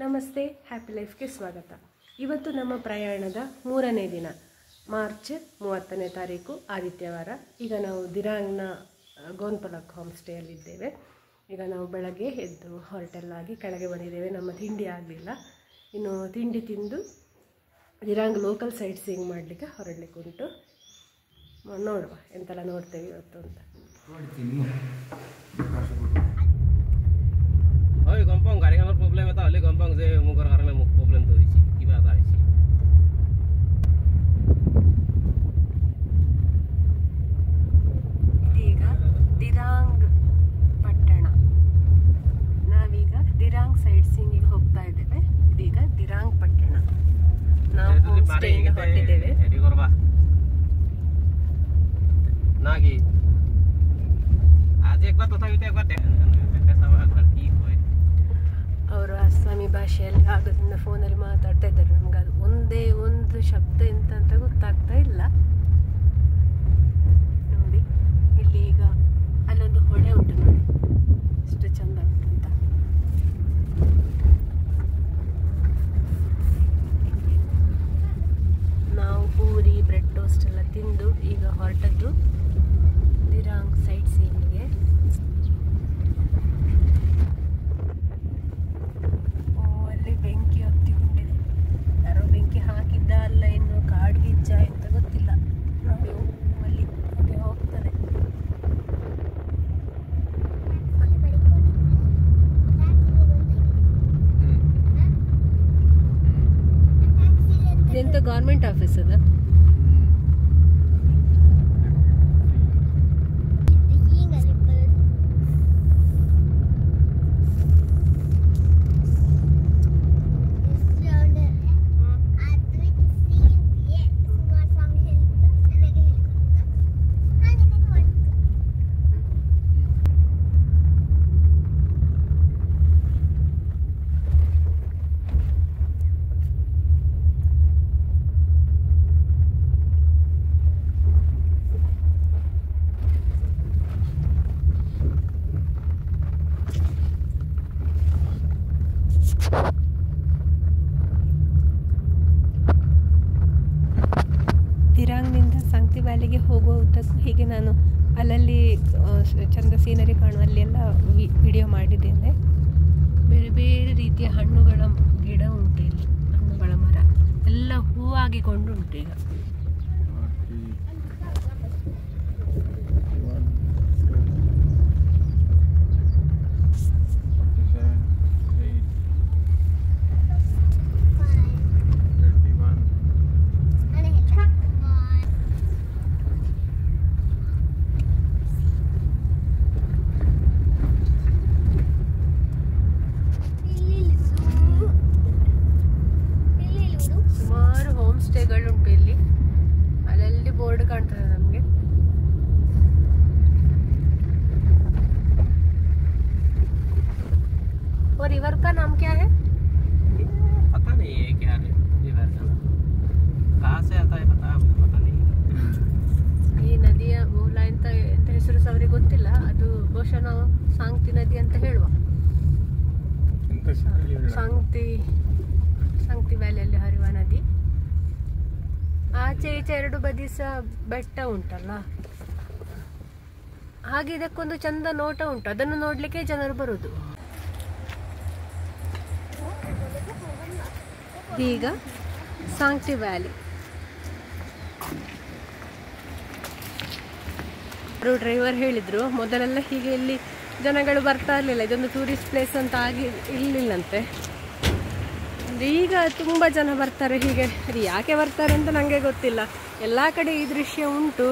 ನಮಸ್ತೆ, ಹ್ಯಾಪಿ ಲೈಫ್ಗೆ ಸ್ವಾಗತ. ಇವತ್ತು ನಮ್ಮ ಪ್ರಯಾಣದ 3ನೇ ದಿನ, ಮಾರ್ಚ್ 30ನೇ ತಾರೀಕು ಆದಿತ್ಯವಾರ. ಈಗ ನಾವು ದಿರಾಂಗ್ನ ಗೋನ್ಪಲಕ್ ಹೋಮ್ ಸ್ಟೇಯಲ್ಲಿದ್ದೇವೆ. ಈಗ ನಾವು ಬೆಳಗ್ಗೆ ಎದ್ದು ಹೊರಟೆಲ್ಲಾಗಿ ಕೆಳಗೆ ಬಂದಿದ್ದೇವೆ. ನಮ್ಮ ತಿಂಡಿ ಆಗಲಿಲ್ಲ, ಇನ್ನು ತಿಂಡಿ ತಿಂದು ದಿರಾಂಗ್ ಲೋಕಲ್ ಸೈಟ್ ಸೀಯಿಂಗ್ ಮಾಡಲಿಕ್ಕೆ ಹೊರಡಲಿಕ್ಕೆ ಉಂಟು. ನೋಡುವ ಎಂತೆಲ್ಲ ನೋಡ್ತೇವೆ ಇವತ್ತು ಅಂತ. Oi, gampang garing আমার প্রবলেম এটা হলে gampang যে মুখের কারণে মুখ প্রবলেম তো হইছে কিবা এটা হইছে ಇದೀಗ ದಿರಾಂಗ್ ಪಟ್ಟಣ. ನಾವೀಗ ದಿರಾಂಗ್ ಸೈಟ್ ಸೀಯಿಂಗಿಗೆ ಹೋಗ್ತಾ ಇದ್ದೇವೆ. ಇದೀಗ ದಿರಾಂಗ್ ಪಟ್ಟಣ. ನಾವು ಹೋಮ್ ಸ್ಟೇಯಿಂದ ಹೊರಟಿದ್ದೇವೆ. ರೆಡಿ করবা নাকি আজ একবার তথাপিতে একবার ಅವರು ಅಸ್ಸಾಮಿ ಭಾಷೆಯಲ್ಲಿ ಆಗೋದ್ರಿಂದ ಫೋನಲ್ಲಿ ಮಾತಾಡ್ತಾ ಇದ್ದಾರೆ. ನಮ್ಗೆ ಅದು ಒಂದೇ ಒಂದು ಶಬ್ದ ಎಂತ ಅಂತ ಗೊತ್ತಾಗ್ತಾ ಇಲ್ಲ. ನೋಡಿ ಇಲ್ಲಿ ಈಗ ಅಲ್ಲೊಂದು ಹೊಳೆ ಉಂಟು, ನೋಡಿ ಎಷ್ಟು ಚಂದ ಉಂಟು ಅಂತ. ನಾವು ಪೂರಿ ಬ್ರೆಡ್ ಟೋಸ್ಟ್ ಎಲ್ಲ ತಿಂದು ಈಗ ಹೊರಟದ್ದು ದಿರಾಂಗ್ ಸೈಟ್ ಸೀಯಿಂಗ್ಗೆ. ಬೆಂಕಿ ಹೊತ್ತಿಕೊಂಡಿದೆ. ಯಾರೋ ಬೆಂಕಿ ಹಾಕಿದ್ದ ಅಲ್ಲ, ಇನ್ನು ಕಾಡ್ಗಿಜ್ಜ ಅಂತ ಗೊತ್ತಿಲ್ಲ. ನೋಡಿ ಅಲ್ಲಿ ಹೊಗೆ ಹೋಗ್ತದೆ. ಎಂತ ಗೌರ್ಮೆಂಟ್ ಆಫೀಸ್ ಅದ? ದಿರಾಂಗ್ನಿಂದ ಸಂಗ್ತಿ ವ್ಯಾಲಿಗೆ ಹೋಗುವ ಉದ್ದಕ್ಕೂ ಹೀಗೆ ನಾನು ಅಲ್ಲಲ್ಲಿ ಚಂದ ಸೀನರಿ ಕಾಣುವಲ್ಲಿ ಎಲ್ಲ ವಿಡಿಯೋ ಮಾಡಿದ್ದೇನೆ. ಬೇರೆ ಬೇರೆ ರೀತಿಯ ಹಣ್ಣುಗಳ ಗಿಡ ಉಂಟು ಇಲ್ಲಿ, ಹಣ್ಣುಗಳ ಮರ ಎಲ್ಲ ಹೂವಾಗಿಕೊಂಡು ಉಂಟು ಈಗ. ಸ್ಟೇಗಳುಂಟು ಇಲ್ಲಿ, ಅಲ್ಲಲ್ಲಿ ಬೋರ್ಡ್ ಕಾಣ್ತದೆ ನಮಗೆ. और रिवर का नाम क्या है? पता नहीं है क्या है रिवर का नाम, कहाँ से आता है पता नहीं. ಈ ನದಿಯ ಮೂಲ ಎಂತ ಹೆಸರು ಅವರಿಗೆ ಗೊತ್ತಿಲ್ಲ. ಅದು ಬಹುಶಃ ನಾವು ಸಾಂಗ್ತಿ ನದಿ ಅಂತ ಹೇಳುವ. ಸಾಂಗ್ತಿ ವ್ಯಾಲಿಯಲ್ಲಿ ಹರಿಯುವ ನದಿ. ಆಚೆ ಈಚೆ ಎರಡು ಬದಿ ಸಹ ಬೆಟ್ಟ ಉಂಟಲ್ಲ, ಹಾಗೆ ಇದಕ್ಕೊಂದು ಚಂದ ನೋಟ ಉಂಟು. ಅದನ್ನು ನೋಡ್ಲಿಕ್ಕೆ ಜನರು ಬರುವುದು. ಈಗ ಸಾಂಗ್ತಿ ವ್ಯಾಲಿ. ಡ್ರೈವರ್ ಹೇಳಿದ್ರು ಮೊದಲೆಲ್ಲ ಹೀಗೆ ಇಲ್ಲಿ ಜನಗಳು ಬರ್ತಾ ಇರಲಿಲ್ಲ, ಇದೊಂದು ಟೂರಿಸ್ಟ್ ಪ್ಲೇಸ್ ಅಂತ ಆಗಿ ಇರಲಿಲ್ಲಂತೆ. ಈಗ ತುಂಬ ಜನ ಬರ್ತಾರೆ ಹೀಗೆ. ಅದು ಯಾಕೆ ಬರ್ತಾರೆ ಅಂತ ನನಗೆ ಗೊತ್ತಿಲ್ಲ. ಎಲ್ಲ ಕಡೆ ಈ ದೃಶ್ಯ ಉಂಟು.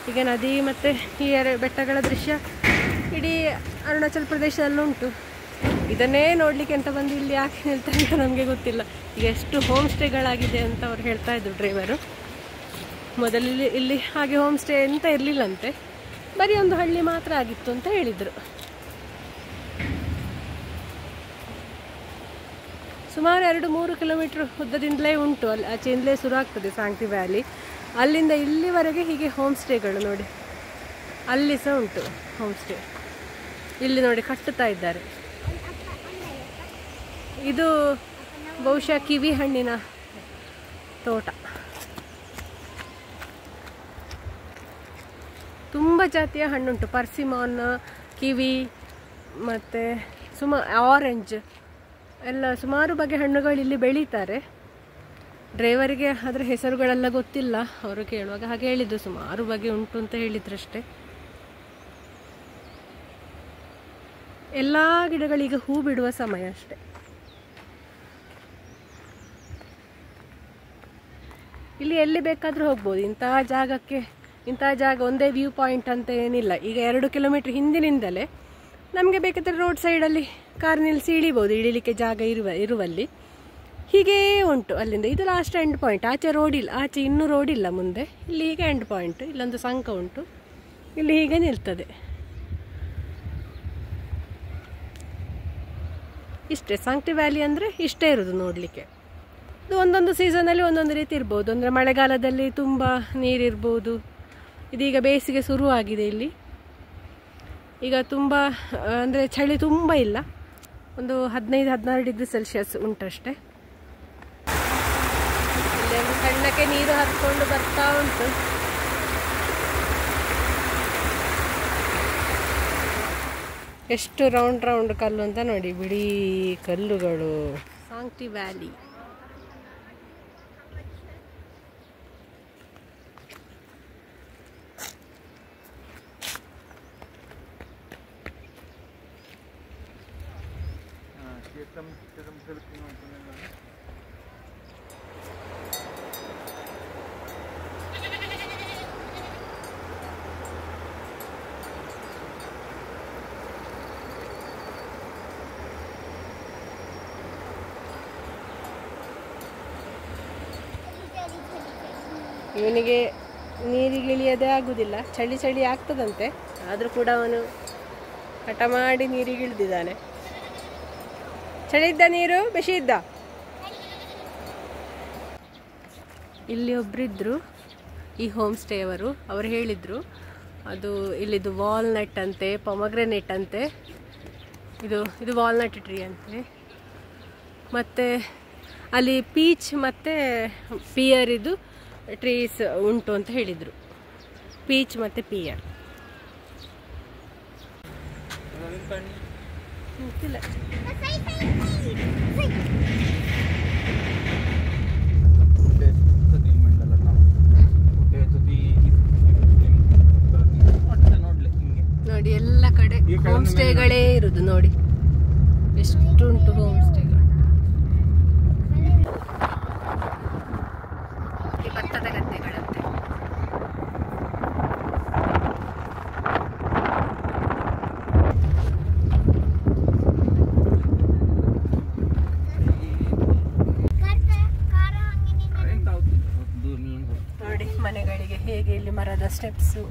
ಈಗ ನದಿ ಮತ್ತು ಈ ಬೆಟ್ಟಗಳ ದೃಶ್ಯ ಇಡೀ ಅರುಣಾಚಲ ಪ್ರದೇಶದಲ್ಲುಂಟು. ಇದನ್ನೇ ನೋಡಲಿಕ್ಕೆ ಅಂತ ಬಂದು ಇಲ್ಲಿ ಯಾಕೆ ಹೇಳ್ತಾರೆ ಅಂತ ನಮಗೆ ಗೊತ್ತಿಲ್ಲ. ಈಗ ಎಷ್ಟು ಹೋಮ್ ಸ್ಟೇಗಳಾಗಿದೆ ಅಂತ ಅವ್ರು ಹೇಳ್ತಾ ಇದ್ರು ಡ್ರೈವರು. ಮೊದಲಲ್ಲಿ ಇಲ್ಲಿ ಹಾಗೆ ಹೋಮ್ ಸ್ಟೇ ಅಂತ ಇರಲಿಲ್ಲಂತೆ, ಬರೀ ಒಂದು ಹಳ್ಳಿ ಮಾತ್ರ ಆಗಿತ್ತು ಅಂತ ಹೇಳಿದರು. ಸುಮಾರು 2-3 ಕಿಲೋಮೀಟ್ರ್ ಉದ್ದದಿಂದಲೇ ಉಂಟು. ಅಲ್ಲಿ ಆಚೆಯಿಂದಲೇ ಶುರು ಆಗ್ತದೆ ಸಾಂಗ್ತಿ ವ್ಯಾಲಿ. ಅಲ್ಲಿಂದ ಇಲ್ಲಿವರೆಗೆ ಹೀಗೆ ಹೋಮ್ ಸ್ಟೇಗಳು ನೋಡಿ. ಅಲ್ಲಿ ಸಹ ಉಂಟು ಹೋಮ್ ಸ್ಟೇ. ಇಲ್ಲಿ ನೋಡಿ ಕಟ್ಟುತ್ತಾ ಇದ್ದಾರೆ. ಇದು ಬಹುಶಃ ಕಿವಿ ಹಣ್ಣಿನ ತೋಟ. ತುಂಬ ಜಾತಿಯ ಹಣ್ಣುಂಟು. ಪರ್ಸಿಮಾನ್, ಕಿವಿ ಮತ್ತು ಆರೆಂಜ್ ಎಲ್ಲ ಸುಮಾರು ಬಗೆ ಹಣ್ಣುಗಳು ಇಲ್ಲಿ ಬೆಳೀತಾರೆ. ಡ್ರೈವರಿಗೆ ಅದರ ಹೆಸರುಗಳೆಲ್ಲ ಗೊತ್ತಿಲ್ಲ, ಅವರು ಕೇಳುವಾಗ ಹಾಗೆ ಹೇಳಿದ್ದು ಸುಮಾರು ಬಗೆ ಉಂಟು ಅಂತ ಹೇಳಿದ್ರಷ್ಟೇ. ಎಲ್ಲ ಗಿಡಗಳಿಗೆ ಹೂ ಬಿಡುವ ಸಮಯ ಅಷ್ಟೆ. ಇಲ್ಲಿ ಎಲ್ಲಿ ಬೇಕಾದರೂ ಹೋಗ್ಬೋದು. ಇಂತಹ ಜಾಗ ಒಂದೇ ವ್ಯೂ ಪಾಯಿಂಟ್ ಅಂತ ಏನಿಲ್ಲ. ಈಗ 2 ಕಿಲೋಮೀಟರ್ ಹಿಂದಿನಿಂದಲೇ ನಮಗೆ ಬೇಕಾದರೆ ರೋಡ್ ಸೈಡಲ್ಲಿ ಕಾರ್ ನಿಲ್ಲಿಸಿ ಇಳಿಬೋದು, ಇಳಿಲಿಕ್ಕೆ ಜಾಗ ಇರುವಲ್ಲಿ. ಹೀಗೇ ಉಂಟು ಅಲ್ಲಿಂದ. ಇದು ಲಾಸ್ಟ್ ಎಂಡ್ ಪಾಯಿಂಟ್. ಆಚೆ ಇನ್ನೂ ರೋಡ್ ಇಲ್ಲ ಮುಂದೆ. ಇಲ್ಲಿ ಹೀಗೆ ಎಂಡ್ ಪಾಯಿಂಟ್. ಇಲ್ಲೊಂದು ಸಂಕ ಉಂಟು, ಇಲ್ಲಿ ಹೀಗೆ ನಿಲ್ತದೆ. ಇಷ್ಟೇ ಸಾಂಕ್ಟಿ ವ್ಯಾಲಿ ಅಂದರೆ ಇಷ್ಟೇ ಇರೋದು ನೋಡಲಿಕ್ಕೆ. ಇದು ಒಂದೊಂದು ಸೀಸನಲ್ಲಿ ಒಂದೊಂದು ರೀತಿ ಇರ್ಬೋದು. ಅಂದರೆ ಮಳೆಗಾಲದಲ್ಲಿ ತುಂಬ ನೀರಿರ್ಬೋದು. ಇದೀಗ ಬೇಸಿಗೆ ಶುರುವಾಗಿದೆ ಇಲ್ಲಿ. ಈಗ ತುಂಬ ಅಂದರೆ ಚಳಿ ತುಂಬ ಇಲ್ಲ, ಒಂದು 15-16 ಡಿಗ್ರಿ ಸೆಲ್ಸಿಯಸ್ ಉಂಟಷ್ಟೇ. ಇಲ್ಲಿ ಒಂದು ಸಣ್ಣಕ್ಕೆ ನೀರು ಹರಿಕೊಂಡು ಬರ್ತಾ ಉಂಟು. ಎಷ್ಟು ರೌಂಡ್ ಕಲ್ಲು ಅಂತ ನೋಡಿ, ಬಿಳಿ ಕಲ್ಲುಗಳು. ಸಾಂಕ್ಟಿ ವ್ಯಾಲಿ. ಇವನಿಗೆ ನೀರಿಗಿಳಿಯದೇ ಆಗುವುದಿಲ್ಲ, ಚಳಿ ಆಗ್ತದಂತೆ. ಆದರೂ ಕೂಡ ಅವನು ಹಠ ಮಾಡಿ ನೀರಿಗಿಳಿದಿದ್ದಾನೆ. ಚಳಿ ಇದ್ದ ನೀರು ಬಿಸಿ ಇದ್ದ. ಇಲ್ಲಿ ಒಬ್ಬರಿದ್ದರು ಈ ಹೋಮ್ ಸ್ಟೇ ಅವರು ಹೇಳಿದರು ಅದು ಇಲ್ಲಿದು ವಾಲ್ನಟ್ ಅಂತೆ, ಪೊಮಗ್ರೆನೇಟ್ ಅಂತೆ. ಇದು ವಾಲ್ನಟ್ ಟ್ರೀ ಅಂತೆ. ಮತ್ತು ಅಲ್ಲಿ ಪೀಚ್ ಮತ್ತು ಪಿಯರ್ ಇದು ಟ್ರೀಸ್ ಉಂಟು ಅಂತ ಹೇಳಿದರು. ಪೀಚ್ ಮತ್ತು ಪಿಯರ್ ಗೊತ್ತಿಲ್ಲ. ನೋಡಿ ಎಲ್ಲ ಕಡೆ ಹೋಮ್ ಸ್ಟೇಗಳೇ ಇರುದು. ನೋಡಿ ಎಷ್ಟುಂಟು ಹೋಮ್ ಸ್ಟೇಗಳು. ಭತ್ತದ ಗದ್ದೆಗಳಂತೆ. ನೋಡಿ ಮನೆಗಳಿಗೆ ಹೇಗೆ ಇಲ್ಲಿ ಮರದ ಸ್ಟೆಪ್ಸು.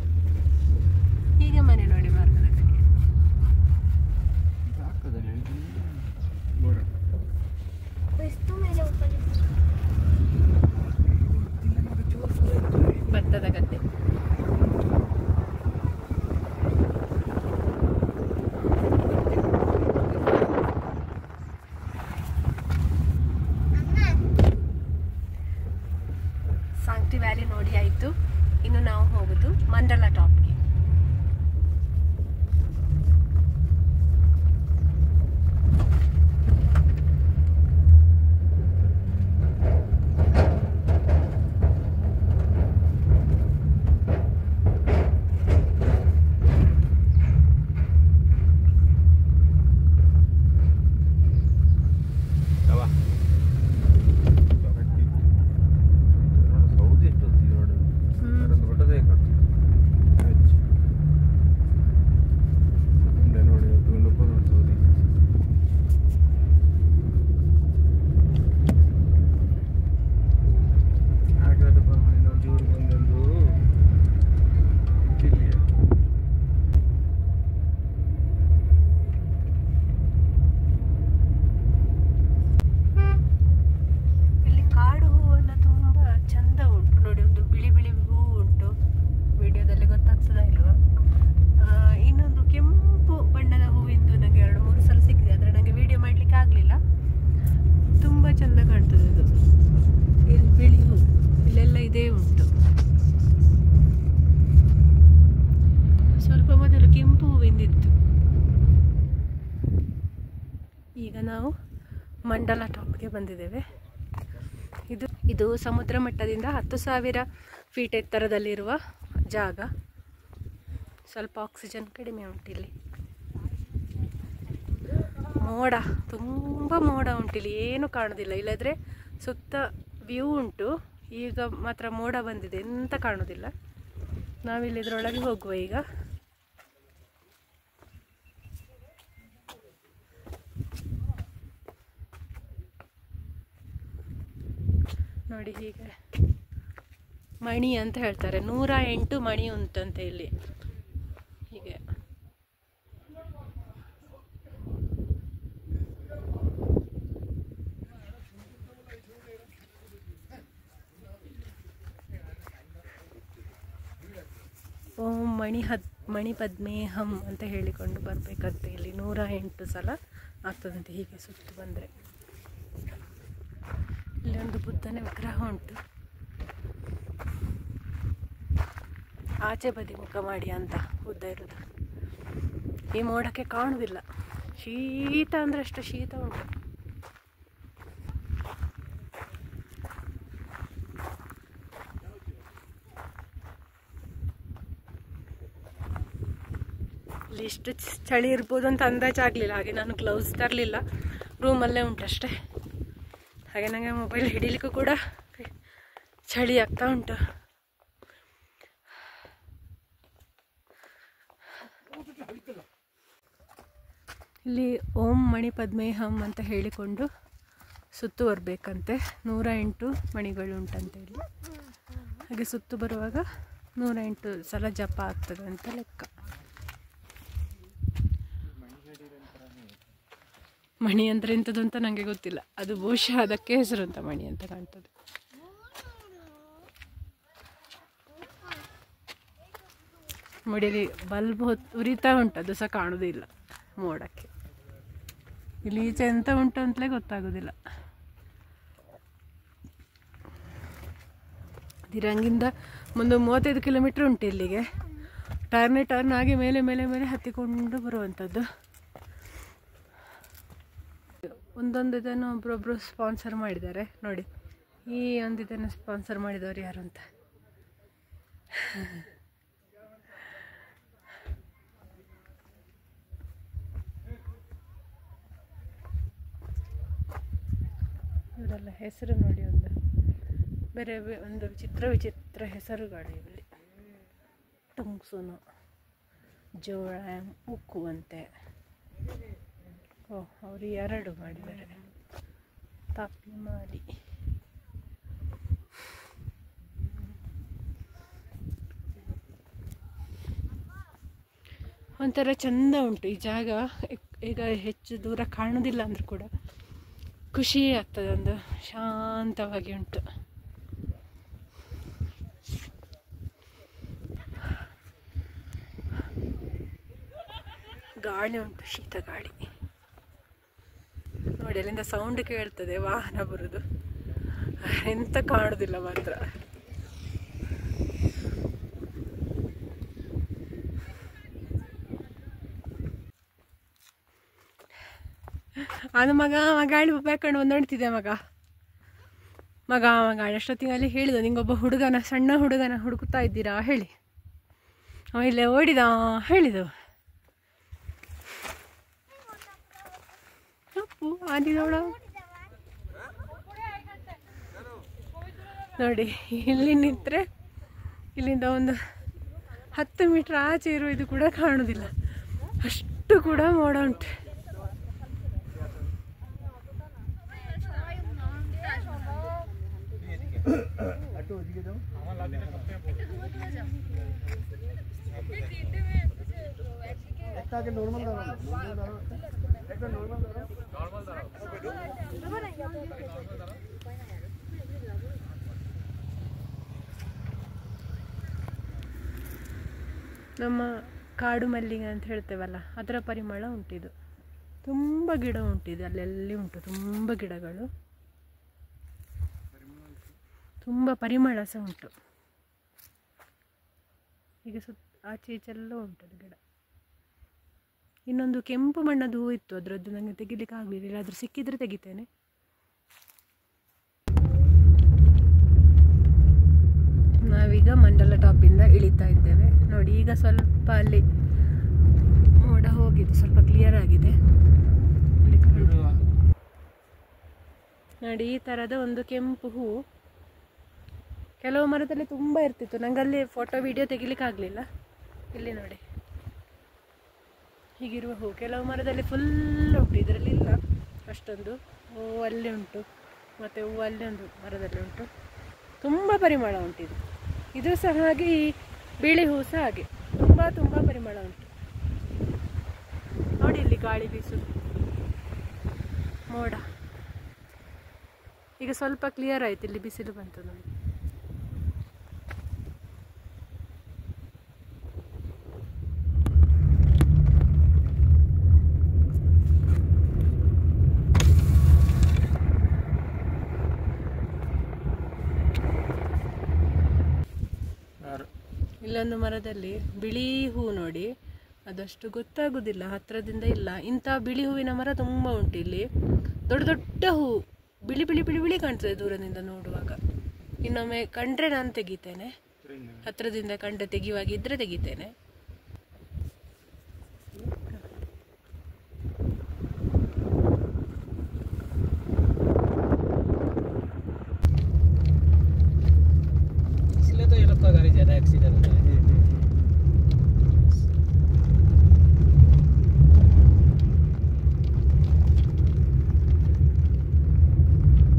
ಹೀಗೆ ಮನೆ ನೋಡಿ ಮರದ ಕಡೆ. ಭತ್ತದ ಗದ್ದೆ. ಸಾಂಕ್ಟಿ ವ್ಯಾಲಿ ನೋಡಿ ಆಯಿತು. ಇನ್ನು ನಾವು ಹೋಗುದು ಮಂಡಲ ಟಾಪ್ಗೆ. ಚೆಂದ ಕಾಣ್ತದೆ ಇದು. ಇಲ್ಲಿ ಬಿಳಿ ಹೂ, ಇಲ್ಲೆಲ್ಲ ಇದೇ ಉಂಟು. ಸ್ವಲ್ಪ ಮೊದಲು ಕೆಂಪು ಹೂವಿಂದಿತ್ತು. ಈಗ ನಾವು ಮಂಡಲ ಟಾಪ್ಗೆ ಬಂದಿದ್ದೇವೆ. ಇದು ಸಮುದ್ರ ಮಟ್ಟದಿಂದ 10,000 ಫೀಟ್ ಎತ್ತರದಲ್ಲಿರುವ ಜಾಗ. ಸ್ವಲ್ಪ ಆಕ್ಸಿಜನ್ ಕಡಿಮೆ ಉಂಟಿಲ್ಲಿ. ಮೋಡ, ತುಂಬ ಮೋಡ ಉಂಟಿಲ್ಲಿ, ಏನು ಕಾಣೋದಿಲ್ಲ. ಇಲ್ಲದ್ರೆ ಸುತ್ತ ವ್ಯೂ ಉಂಟು. ಈಗ ಮಾತ್ರ ಮೋಡ ಬಂದಿದೆ, ಎಂತ ಕಾಣೋದಿಲ್ಲ. ನಾವಿಲ್ಲಿ ಇದರೊಳಗೆ ಹೋಗುವ ಈಗ. ನೋಡಿ, ಹೀಗೆ ಮಣಿ ಅಂತ ಹೇಳ್ತಾರೆ. 108 ಮಣಿ ಉಂಟಂತೆ ಇಲ್ಲಿ. ಹೀಗೆ ಓಂ ಮಣಿ ಪದ್ಮೇಹಂ ಅಂತ ಹೇಳಿಕೊಂಡು ಬರಬೇಕಂತೆ. ಇಲ್ಲಿ 108 ಸಲ ಆಗ್ತದಂತೆ ಹೀಗೆ ಸುತ್ತು ಬಂದರೆ. ಇಲ್ಲೊಂದು ಬುದ್ಧನ ವಿಗ್ರಹ ಉಂಟು. ಆಚೆ ಬದಿ ಮುಖ ಮಾಡಿ ಅಂತ ಬುದ್ಧ ಇರೋದು. ಈ ಮೋಡಕ್ಕೆ ಕಾಣುವುದಿಲ್ಲ. ಶೀತ ಅಂದರೆ ಅಷ್ಟು ಶೀತ ಉಂಟು. ಇಲ್ಲಿ ಇಷ್ಟು ಚಳಿ ಇರ್ಬೋದು ಅಂತ ಅಂದಾಜಾಗಲಿಲ್ಲ. ಹಾಗೆ ನಾನು ಗ್ಲೌಸ್ ತರಲಿಲ್ಲ, ರೂಮಲ್ಲೇ ಉಂಟಷ್ಟೇ. ಹಾಗೆ ನನಗೆ ಮೊಬೈಲ್ ಹಿಡೀಲಿಕ್ಕೂ ಕೂಡ ಚಳಿ ಆಗ್ತಾ ಉಂಟು. ಇಲ್ಲಿ ಓಂ ಮಣಿ ಪದ್ಮೇಹಂ ಅಂತ ಹೇಳಿಕೊಂಡು ಸುತ್ತು ಬರಬೇಕಂತೆ. 108 ಮಣಿಗಳು ಉಂಟಂತೆ ಇಲ್ಲಿ. ಹಾಗೆ ಸುತ್ತು ಬರುವಾಗ 108 ಸಲ ಜಪ ಆಗ್ತದೆ ಅಂತ ಲೆಕ್ಕ. ಮಣಿ ಅಂದರೆ ಎಂಥದ್ದು ಅಂತ ನನಗೆ ಗೊತ್ತಿಲ್ಲ. ಅದು ಬಹುಶಃ ಅದಕ್ಕೆ ಹೆಸರು ಅಂತ ಮಣಿ ಅಂತ ಕಾಣ್ತದೆ. ಮುಡಿಯಲ್ಲಿ ಬಲ್ಬ್ ಉರಿತಾ ಉಂಟು, ಅದು ಸಹ ಕಾಣೋದಿಲ್ಲ ಮೋಡಕ್ಕೆ. ಇಲ್ಲಿ ಈಚೆ ಎಂತ ಉಂಟು ಅಂತಲೇ ಗೊತ್ತಾಗೋದಿಲ್ಲ. ದಿರಂಗಿಂದ ಒಂದು 35 ಕಿಲೋಮೀಟ್ರ್ ಉಂಟು ಇಲ್ಲಿಗೆ. ಟರ್ನ್ ಆಗಿ ಮೇಲೆ ಮೇಲೆ ಮೇಲೆ ಹತ್ತಿಕೊಂಡು ಬರುವಂಥದ್ದು. ಒಂದೊಂದು ಇದನ್ನು ಒಬ್ಬರೊಬ್ಬರು ಸ್ಪಾನ್ಸರ್ ಮಾಡಿದ್ದಾರೆ ನೋಡಿ. ಈ ಒಂದು ಇದನ್ನು ಸ್ಪಾನ್ಸರ್ ಮಾಡಿದವರು ಯಾರು ಅಂತ. ಇವರೆಲ್ಲ ಹೆಸರು ನೋಡಿ, ಬೇರೆ ಒಂದು ವಿಚಿತ್ರ ಹೆಸರುಗಳು ಇಲ್ಲಿ. ಟುಂಗ್ಸುನು, ಜೋಳಂ, ಉಕ್ಕು ಅಂತೆ. ಅವರು 2 ಮಾಡಿದ್ದಾರೆ. ತಾಪಿ ಮಾಲಿ. ಒಂಥರ ಚಂದ ಉಂಟು ಈ ಜಾಗ. ಈಗ ಹೆಚ್ಚು ದೂರ ಕಾಣೋದಿಲ್ಲ ಅಂದರೂ ಕೂಡ ಖುಷಿ ಆಗ್ತದೆ. ಒಂದು ಶಾಂತವಾಗಿ ಉಂಟು. ಗಾಳಿ ಉಂಟು, ಶೀತ ಗಾಳಿ ನೋಡಿ. ಅಲ್ಲಿಂದ ಸೌಂಡ್ ಕೇಳ್ತದೆ, ವಾಹನ ಬರುದು. ಎಂತ ಕಾಣುದಿಲ್ಲ ಮಾತ್ರ. ಅದು ಮಗ ಗಾಳಿ ಬೇಕಂಡು ಒಂದೊಡ್ತಿದ್ದೆ ಮಗ ಅಷ್ಟೊತ್ತಿಗೆ ಅಲ್ಲಿ ಹೇಳಿದ, ನಿಂಗೊಬ್ಬ ಸಣ್ಣ ಹುಡುಗನ ಹುಡುಕುತ್ತಾ ಇದ್ದೀರಾ ಹೇಳಿ. ಅವ ಇಲ್ಲೇ ಓಡಿದ ಹೇಳಿದವು. ಆದಿದವಳ ನೋಡಿ, ಇಲ್ಲಿ ನಿಂತರೆ ಇಲ್ಲಿಂದ ಒಂದು 10 ಮೀಟರ್ ಆಚೆ ಇರೋ ಇದು ಕೂಡ ಕಾಣುವುದಿಲ್ಲ, ಅಷ್ಟು ಕೂಡ ಮೋಡ ಉಂಟು. ನಮ್ಮ ಕಾಡು ಮಲ್ಲಿಗೆ ಅಂತ ಹೇಳ್ತೇವಲ್ಲ, ಅದರ ಪರಿಮಳ ಉಂಟಿದು. ತುಂಬ ಗಿಡ ಉಂಟಿದೆ, ಅಲ್ಲೆಲ್ಲಿ ಉಂಟು ತುಂಬ ಗಿಡಗಳು. ತುಂಬ ಪರಿಮಳ ಸಹ ಉಂಟು. ಈಗ ಆಚೆ ಈಚೆಲ್ಲ ಉಂಟು ಅದು ಗಿಡ. ಇನ್ನೊಂದು ಕೆಂಪು ಬಣ್ಣದ ಹೂವು ಇತ್ತು, ಅದರದ್ದು ನನಗೆ ತೆಗಿಲಿಕ್ಕೆ ಆಗಲಿಲ್ಲ, ಎಲ್ಲಾದರೂ ಸಿಕ್ಕಿದ್ರೆ ತೆಗಿತೇನೆ. ನಾವೀಗ ಮಂಡಲ ಟಾಪಿಂದ ಇಳಿತಾ ಇದ್ದೇವೆ ನೋಡಿ. ಈಗ ಸ್ವಲ್ಪ ಅಲ್ಲಿ ಮೋಡ ಹೋಗಿದೆ, ಸ್ವಲ್ಪ ಕ್ಲಿಯರ್ ಆಗಿದೆ ನೋಡಿ. ಈ ಥರದ ಒಂದು ಕೆಂಪು ಹೂ ಕೆಲವು ಮರದಲ್ಲಿ ತುಂಬ ಇರ್ತಿತ್ತು, ನಂಗೆ ಅಲ್ಲಿ ಫೋಟೋ ವಿಡಿಯೋ ತೆಗಿಲಿಕ್ಕೆ ಆಗಲಿಲ್ಲ. ಇಲ್ಲಿ ನೋಡಿ ಹೀಗಿರುವ ಹೂ ಕೆಲವು ಮರದಲ್ಲಿ ಫುಲ್ ಉಂಟು, ಇದರಲ್ಲಿ ಇಲ್ಲ ಅಷ್ಟೊಂದು. ಹೂವು ಅಲ್ಲಿ ಉಂಟು, ಮತ್ತು ಹೂವು ಅಲ್ಲಿ ಒಂದು ಮರದಲ್ಲಿ ಉಂಟು. ತುಂಬ ಪರಿಮಳ ಉಂಟು ಇದು. ಇದು ಸಹ ಹಾಗೆ, ಈ ಬಿಳಿ ಹೂ ಸಹ ಹಾಗೆ ತುಂಬ ಪರಿಮಳ ಉಂಟು ನೋಡಿ. ಇಲ್ಲಿ ಗಾಳಿ ಬೀಸುದು, ಮೋಡ ಈಗ ಸ್ವಲ್ಪ ಕ್ಲಿಯರ್ ಆಯ್ತು, ಇಲ್ಲಿ ಬಿಸಿಲು ಬಂತು ನೋಡಿ. ಇಲ್ಲೊಂದು ಮರದಲ್ಲಿ ಬಿಳಿ ಹೂ ನೋಡಿ, ಅದಷ್ಟು ಗೊತ್ತಾಗುದಿಲ್ಲ ಹತ್ರದಿಂದ ಇಲ್ಲ. ಇಂಥ ಬಿಳಿ ಹೂವಿನ ಮರ ತುಂಬ ಉಂಟು ಇಲ್ಲಿ. ದೊಡ್ಡ ದೊಡ್ಡ ಹೂ ಬಿಳಿ ಬಿಳಿ ಬಿಳಿ ಬಿಳಿ ಕಾಣ್ತದೆ ದೂರದಿಂದ ನೋಡುವಾಗ. ಇನ್ನೊಮ್ಮೆ ಕಂಡ್ರೆ ನಾನು ತೆಗಿತೇನೆ, ಹತ್ರದಿಂದ ಕಂಡ್ರೆ ತೆಗಿಯುವಾಗಿದ್ರೆ ತೆಗಿತೇನೆ.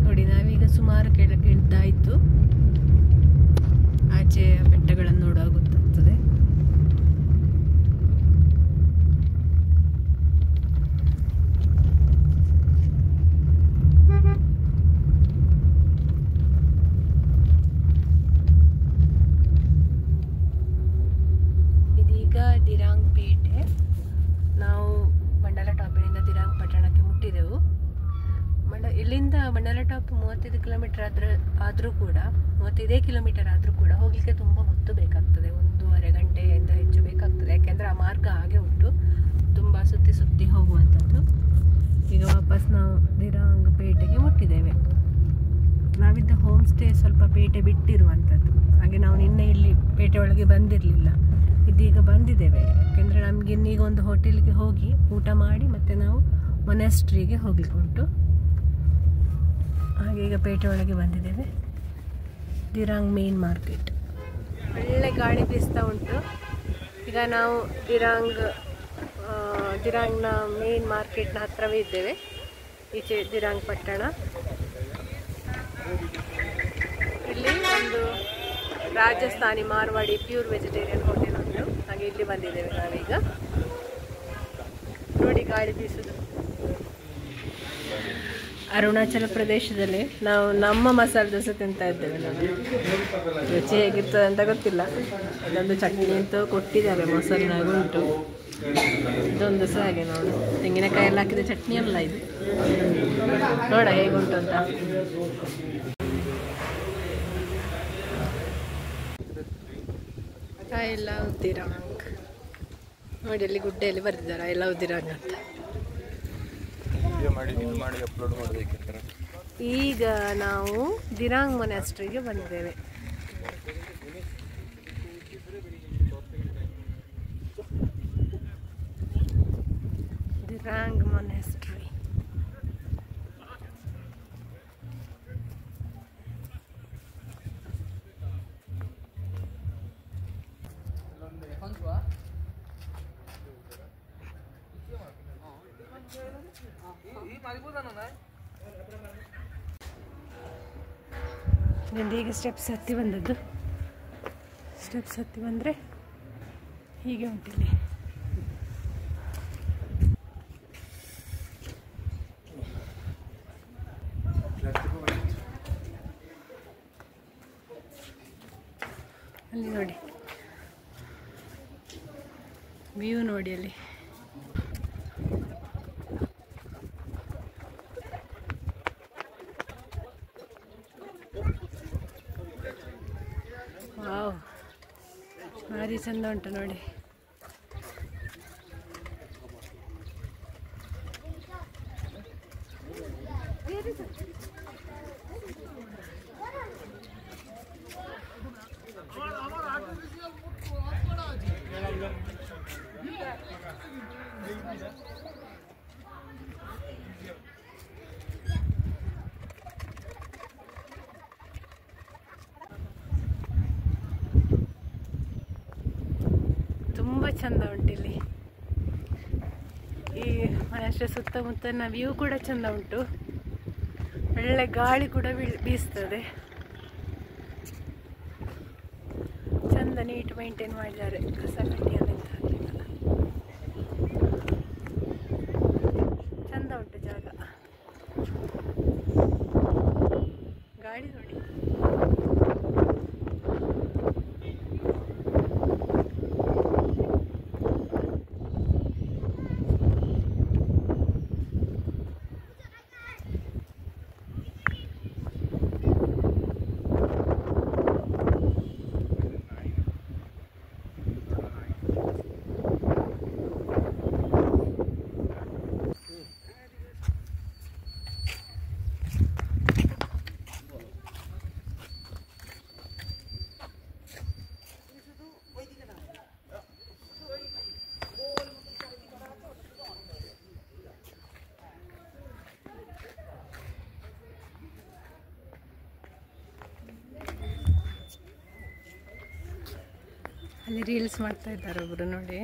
ನೋಡಿ ನಾವೀಗ ಸುಮಾರು ಕೆಳಗೆ ಇಳಿದಾಯ್ತು. ಆಚೆ ಬೆಟ್ಟಗಳನ್ನು ನೋಡುವಾಗ ಗೊತ್ತಾಗ್ತದೆ. ಇದೀಗ ದಿರಾಂಗ್ ಪೇಟೆ. ನಾವು ಮಂಡಲ ಟಾಪಿನಿಂದ ದಿರಾಂಗ್ ಪಟ್ಟಣಕ್ಕೆ ಮುಟ್ಟಿದೆವು. ಇಲ್ಲಿಂದ ಮಂಡಲ ಟಾಪ್ 35 ಕಿಲೋಮೀಟರ್ ಆದರೂ ಕೂಡ 35 ಕಿಲೋಮೀಟರ್ ಆದರೂ ಕೂಡ ಹೋಗಲಿಕ್ಕೆ ತುಂಬ ಹೊತ್ತು ಬೇಕಾಗ್ತದೆ. 1.5 ಗಂಟೆಯಿಂದ ಹೆಚ್ಚು ಬೇಕಾಗ್ತದೆ, ಯಾಕೆಂದರೆ ಆ ಮಾರ್ಗ ಹಾಗೆ ಉಂಟು, ತುಂಬ ಸುತ್ತಿ ಹೋಗುವಂಥದ್ದು. ಈಗ ವಾಪಸ್ ನಾವು ದಿರಾಂಗ್ ಪೇಟೆಗೆ ಮುಟ್ಟಿದ್ದೇವೆ. ನಾವಿದ್ದ ಹೋಮ್ ಸ್ಟೇ ಸ್ವಲ್ಪ ಪೇಟೆ ಬಿಟ್ಟಿರುವಂಥದ್ದು, ಹಾಗೆ ನಾವು ನಿನ್ನೆ ಇಲ್ಲಿ ಪೇಟೆ ಒಳಗೆ ಬಂದಿರಲಿಲ್ಲ. ಇದೀಗ ಬಂದಿದ್ದೇವೆ, ಯಾಕೆಂದರೆ ನಮಗೆ ಇನ್ನೀಗ ಒಂದು ಹೋಟೆಲ್ಗೆ ಹೋಗಿ ಊಟ ಮಾಡಿ ಮತ್ತೆ ನಾವು ಮೊನೆಸ್ಟ್ರಿಗೆ ಹೋಗ್ಲಿಕ್ಕೆ ಉಂಟು. ಹಾಗೆ ಈಗ ಪೇಟೆ ಒಳಗೆ ಬಂದಿದ್ದೇವೆ. ದಿರಾಂಗ್ ಮೇನ್ ಮಾರ್ಕೆಟ್. ಒಳ್ಳೆ ಗಾಳಿ ಬೀಸ್ತಾ ಉಂಟು. ಈಗ ನಾವು ದಿರಾಂಗ್ನ ಮೇನ್ ಮಾರ್ಕೆಟ್ನ ಹತ್ತಿರವೇ ಇದ್ದೇವೆ. ಈಚೆ ದಿರಾಂಗ್ ಪಟ್ಟಣ. ಇಲ್ಲಿ ಒಂದು Rajasthani Marwadi pure vegetarian hotel ಉಂಟು, ಹಾಗೆ ಇಲ್ಲಿ ಬಂದಿದ್ದೇವೆ ನಾವೀಗ. ನೋಡಿ ಗಾಳಿ ಬೀಸುದು. ಅರುಣಾಚಲ ಪ್ರದೇಶದಲ್ಲಿ ನಾವು ನಮ್ಮ ಮಸಾಲೆ ದೋಸೆ ತಿಂತಾ ಇದ್ದೇವೆ. ನಾವು ರುಚಿ ಹೇಗಿರ್ತದೆ ಅಂತ ಗೊತ್ತಿಲ್ಲ. ಇದೊಂದು ಚಟ್ನಿ ಅಂತೂ ಕೊಟ್ಟಿದ್ದಾರೆ, ಮೊಸರಿನಾಗ ಉಂಟು. ಇದೊಂದು ಸಹ ಹಾಗೆ ನೋಡು, ತೆಂಗಿನಕಾಯಿ ಎಲ್ಲ ಹಾಕಿದ ಚಟ್ನಿ ಅಲ್ಲ ಇದು. ನೋಡ ಹೇಗುಂಟು ಅಂತ. ಐ ಲವ್ ದಿರಾಂಗ್ ನೋಡಿ, ಅಲ್ಲಿ ಗುಡ್ಡೆಯಲ್ಲಿ ಬರೆದಿದ್ದಾರೆ ಐ ಲವ್ ದಿರಾಂಗ್ ಅಂತ. ಈಗ ನಾವು ದಿರಾಂಗ್ ಮೊನೆಸ್ಟ್ರಿಗೆ ಬಂದಿದ್ದೇವೆ. ದಿರಾಂಗ್ ಮೊನೆಸ್ಟ್ರಿ. ಈಗ ಸ್ಟೆಪ್ಸ್ ಹತ್ತಿ ಬಂದದ್ದು. ಸ್ಟೆಪ್ಸ್ ಹತ್ತಿ ಬಂದರೆ ಹೀಗೆ ಉಂಟಿಲ್ಲಿ. ಅಲ್ಲಿ ನೋಡಿ ವ್ಯೂ ನೋಡಿ ಅಲ್ಲಿ. ವಾವ್, ಭಾರಿ ಚಂದ ಉಂಟು ನೋಡಿ. ತುಂಬ ಚಂದ ಉಂಟಿಲ್ಲಿ. ಈ ಅಷ್ಟೇ ಸುತ್ತಮುತ್ತಲಿನ ವ್ಯೂ ಕೂಡ ಚಂದ ಉಂಟು. ಒಳ್ಳೆ ಗಾಳಿ ಕೂಡ ಬೀಸ್ತದೆ. ಚಂದ ನೀಟ್ ಮೈಂಟೈನ್ ಮಾಡಿದ್ದಾರೆ, ಕಸ ಕಡ್ಡಿಯೆಲ್ಲ ಹಾಕಲಿಲ್ಲ. ಚಂದ ಉಂಟು ಜಾಗ. ಗಾಳಿ ನೋಡಿ. ಅಲ್ಲಿ ರೀಲ್ಸ್ ಮಾಡ್ತಾ ಇದ್ದಾರೆ ಒಬ್ರು ನೋಡಿ.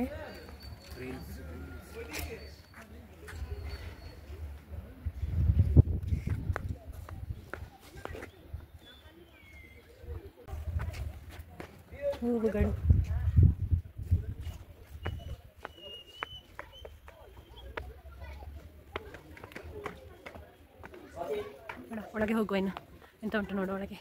ಹೂವುಗಳು ಒಳಗೆ ಹೋಗುವ. ಇನ್ನು ಎಂತ ಉಂಟು ನೋಡು ಒಳಗೆ.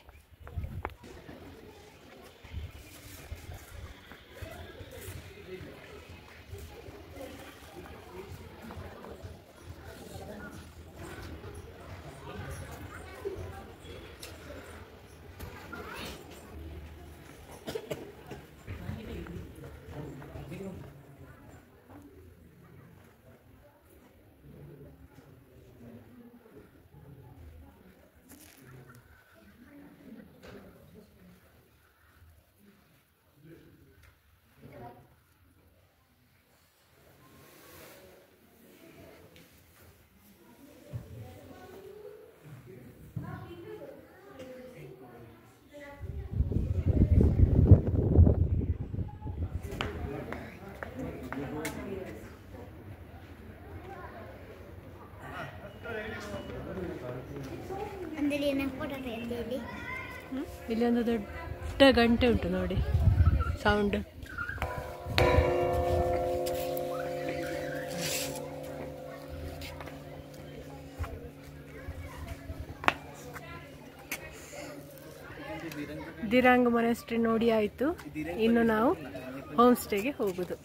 ಇಲ್ಲಿ ಒಂದು ದೊಡ್ಡ ಗಂಟೆ ಉಂಟು ನೋಡಿ, ಸೌಂಡ್. ದಿರಾಂಗ್ ಮೊನೆಸ್ಟ್ರಿ ನೋಡಿ ಆಯಿತು. ಇನ್ನು ನಾವು ಹೋಮ್ ಸ್ಟೇಗೆ ಹೋಗುದು.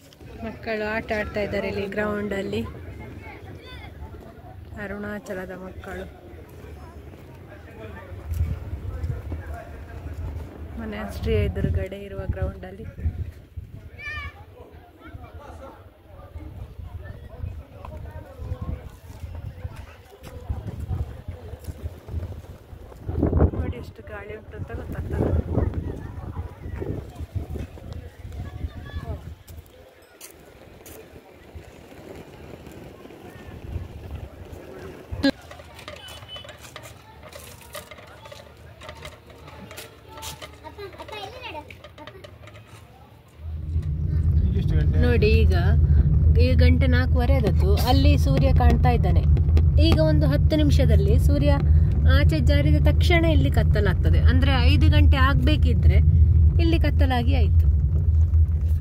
ಮಕ್ಕಳು ಆಟ ಆಡ್ತಾ ಇದ್ದಾರೆ ಇಲ್ಲಿ ಗ್ರೌಂಡಲ್ಲಿ. ಅರುಣಾಚಲದ ಮಕ್ಕಳು ಮೊನೆಸ್ಟ್ರಿ ಎದುರುಗಡೆ ಇರುವ ಗ್ರೌಂಡಲ್ಲಿ. ನೋಡಿ ಎಷ್ಟು ಗಾಳಿ ಉಂಟು ಅಂತ ಗೊತ್ತಾಗ್ತದೆ. ನೋಡಿ ಈಗ ಗಂಟೆ 4:15 ಆದದ್ದು. ಅಲ್ಲಿ ಸೂರ್ಯ ಕಾಣ್ತಾ ಇದ್ದಾನೆ. ಈಗ ಒಂದು 10 ನಿಮಿಷದಲ್ಲಿ ಸೂರ್ಯ ಆಚೆ ಜಾರಿದ ತಕ್ಷಣ ಇಲ್ಲಿ ಕತ್ತಲಾಗ್ತದೆ. ಅಂದರೆ 5 ಗಂಟೆ ಆಗಬೇಕಿದ್ರೆ ಇಲ್ಲಿ ಕತ್ತಲಾಗಿ ಆಯಿತು.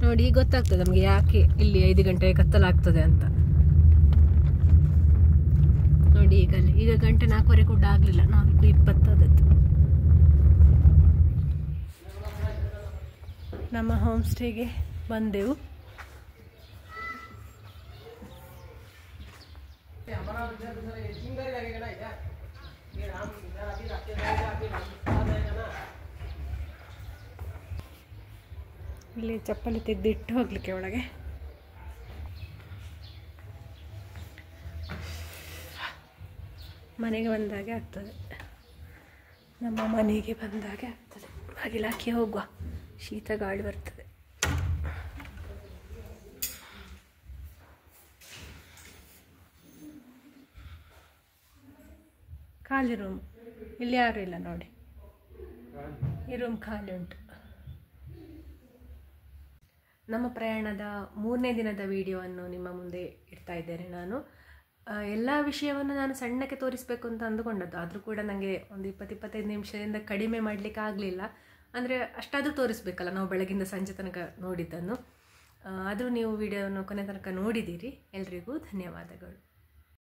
ನೋಡಿ ಈಗ ಗೊತ್ತಾಗ್ತದೆ ನಮಗೆ ಯಾಕೆ ಇಲ್ಲಿ 5 ಗಂಟೆಗೆ ಕತ್ತಲಾಗ್ತದೆ ಅಂತ. ನೋಡಿ ಈಗ ಗಂಟೆ 4:15 ಕೂಡ ಆಗಲಿಲ್ಲ, 4:20 ಆದದ್ದು. ನಮ್ಮ ಹೋಮ್ ಸ್ಟೇಗೆ ಬಂದೆವು. ಇಲ್ಲಿ ಚಪ್ಪಲಿ ತೆಗೆದಿಟ್ಟು ಹೋಗಲಿಕ್ಕೆ ಒಳಗೆ. ಮನೆಗೆ ಬಂದಾಗೆ ಆಗ್ತದೆ, ನಮ್ಮ ಮನೆಗೆ ಬಂದಾಗೆ ಆಗ್ತದೆ. ಬಾಗಿಲಾಕಿ ಹೋಗುವ, ಶೀತ ಗಾಳಿ ಬರ್ತದೆ. ಖಾಲಿ ರೂಮ್, ಇಲ್ಲಿ ಯಾರೂ ಇಲ್ಲ ನೋಡಿ, ಈ ರೂಮ್ ಖಾಲಿ ಉಂಟು. ನಮ್ಮ ಪ್ರಯಾಣದ 3ನೇ ದಿನದ ವಿಡಿಯೋವನ್ನು ನಿಮ್ಮ ಮುಂದೆ ಇಡ್ತಾ ಇದ್ದೇನೆ ನಾನು. ಎಲ್ಲ ವಿಷಯವನ್ನು ನಾನು ಸಣ್ಣಕ್ಕೆ ತೋರಿಸಬೇಕು ಅಂತ ಅಂದುಕೊಂಡದ್ದು, ಆದರೂ ಕೂಡ ನನಗೆ ಒಂದು 20-25 ನಿಮಿಷದಿಂದ ಕಡಿಮೆ ಮಾಡಲಿಕ್ಕೆ ಆಗಲಿಲ್ಲ. ಅಂದರೆ ಅಷ್ಟಾದರೂ ತೋರಿಸ್ಬೇಕಲ್ಲ ನಾವು ಬೆಳಗಿಂದ ಸಂಜೆ ತನಕ ನೋಡಿದ್ದನ್ನು. ಆದರೂ ನೀವು ವಿಡಿಯೋವನ್ನು ಕೊನೆ ತನಕ ನೋಡಿದ್ದೀರಿ. ಎಲ್ರಿಗೂ ಧನ್ಯವಾದಗಳು.